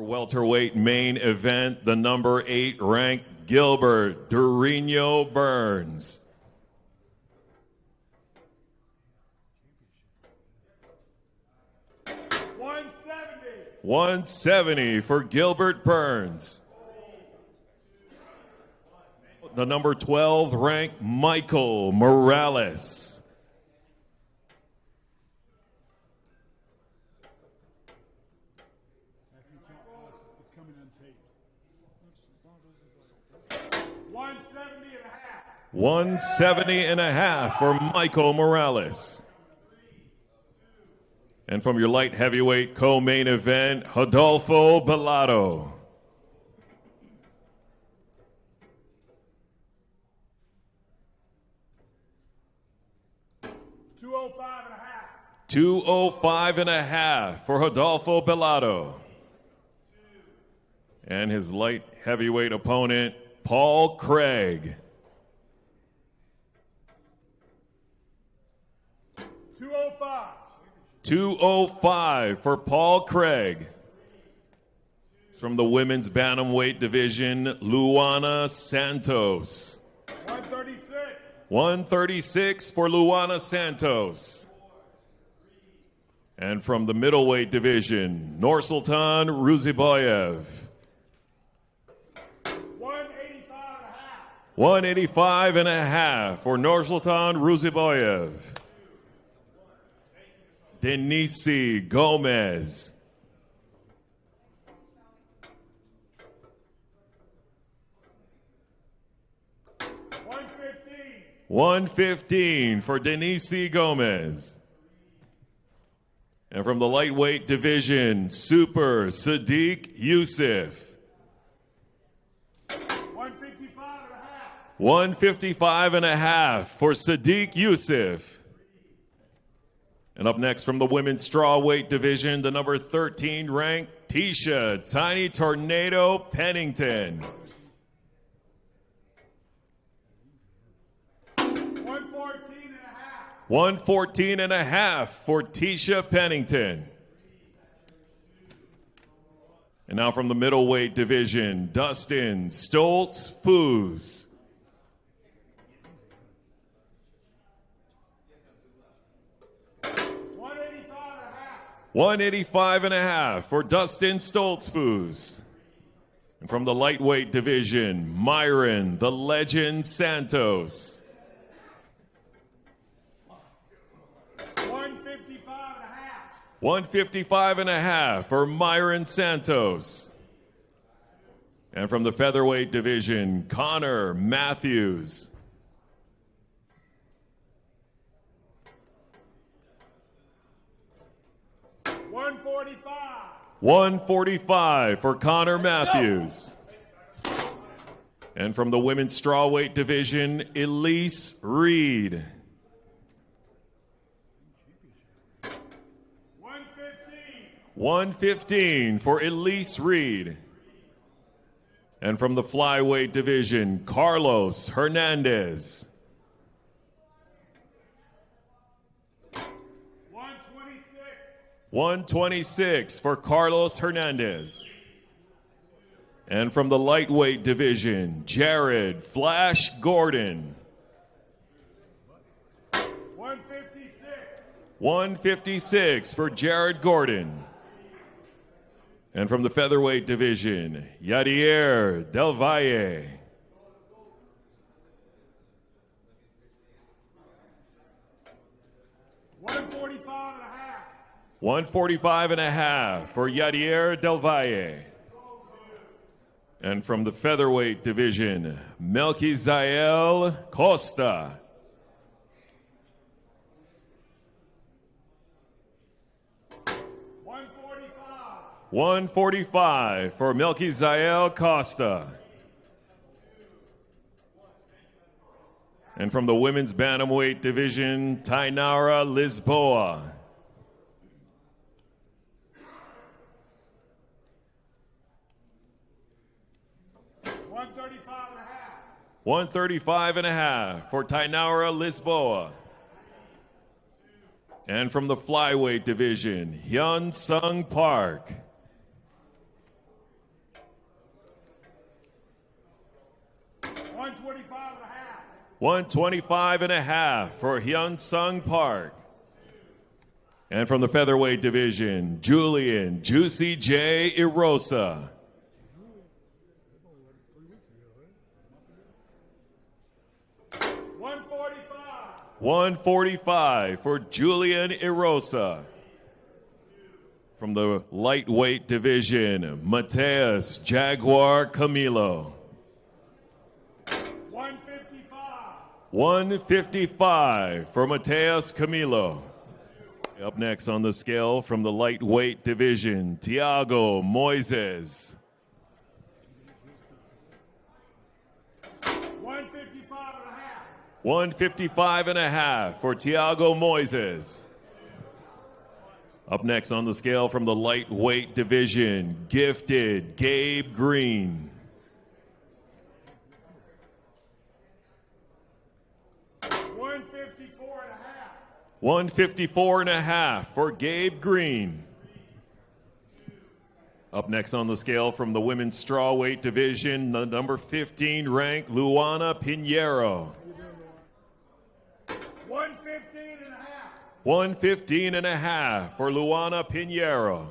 welterweight main event, the number 8 ranked Gilbert Durino Burns. $170 for Gilbert Burns. The number 12 ranked Michael Morales. $170.5 for Michael Morales. And from your light heavyweight co-main event, Rodolfo Bellato. $205.5 for Rodolfo Bellato. And his light heavyweight opponent, Paul Craig. $205 for Paul Craig. It's from the women's bantamweight division, Luana Santos. $136 for Luana Santos. And from the middleweight division, Nursultan Ruziboyev. $185.5 for Nursultan Ruziboyev. Denise Gomez. $115 for Denise Gomez. And from the lightweight division, Super Sadiq Youssef. $155.5 for Sadiq Youssef. And up next from the women's strawweight division, the number 13 ranked Tisha Tiny Tornado Pennington. $114.5 for Tisha Pennington. And now from the middleweight division, Dustin Stoltz Foos. $185.5 for Dustin Stoltz Foos. And from the lightweight division, Myron the Legend Santos. $155.5 for Myron Santos. And from the featherweight division, Connor Matthews. $145 for Connor Matthews. And from the women's strawweight division, Elise Reed. $115 for Elise Reed. And from the flyweight division, Carlos Hernandez. $126 for Carlos Hernandez. And from the lightweight division, Jared Flash Gordon. $156 for Jared Gordon. And from the featherweight division, Yadier Del Valle. $145.5 for Yadier Del Valle. And from the featherweight division, Melquizael Costa. $145 for Melquizael Costa. And from the women's bantamweight division, Tainara Lisboa. $135.5 for Tainara Lisboa. And from the flyweight division, Hyun Sung Park. 125 and a half for Hyun Sung Park. And from the featherweight division, Julian Juicy J. Erosa. 145 for Julian Erosa. From the lightweight division, Mateus Jaguar Camilo. 155 for Mateus Camilo. Up next on the scale from the lightweight division, Thiago Moises. 155 and a half for Thiago Moises. Up next on the scale from the lightweight division, gifted Gabe Green. 154 and a half for Gabe Green. Up next on the scale from the women's strawweight division, the number 15 ranked Luana Pinheiro. 115 and a half for Luana Pinheiro.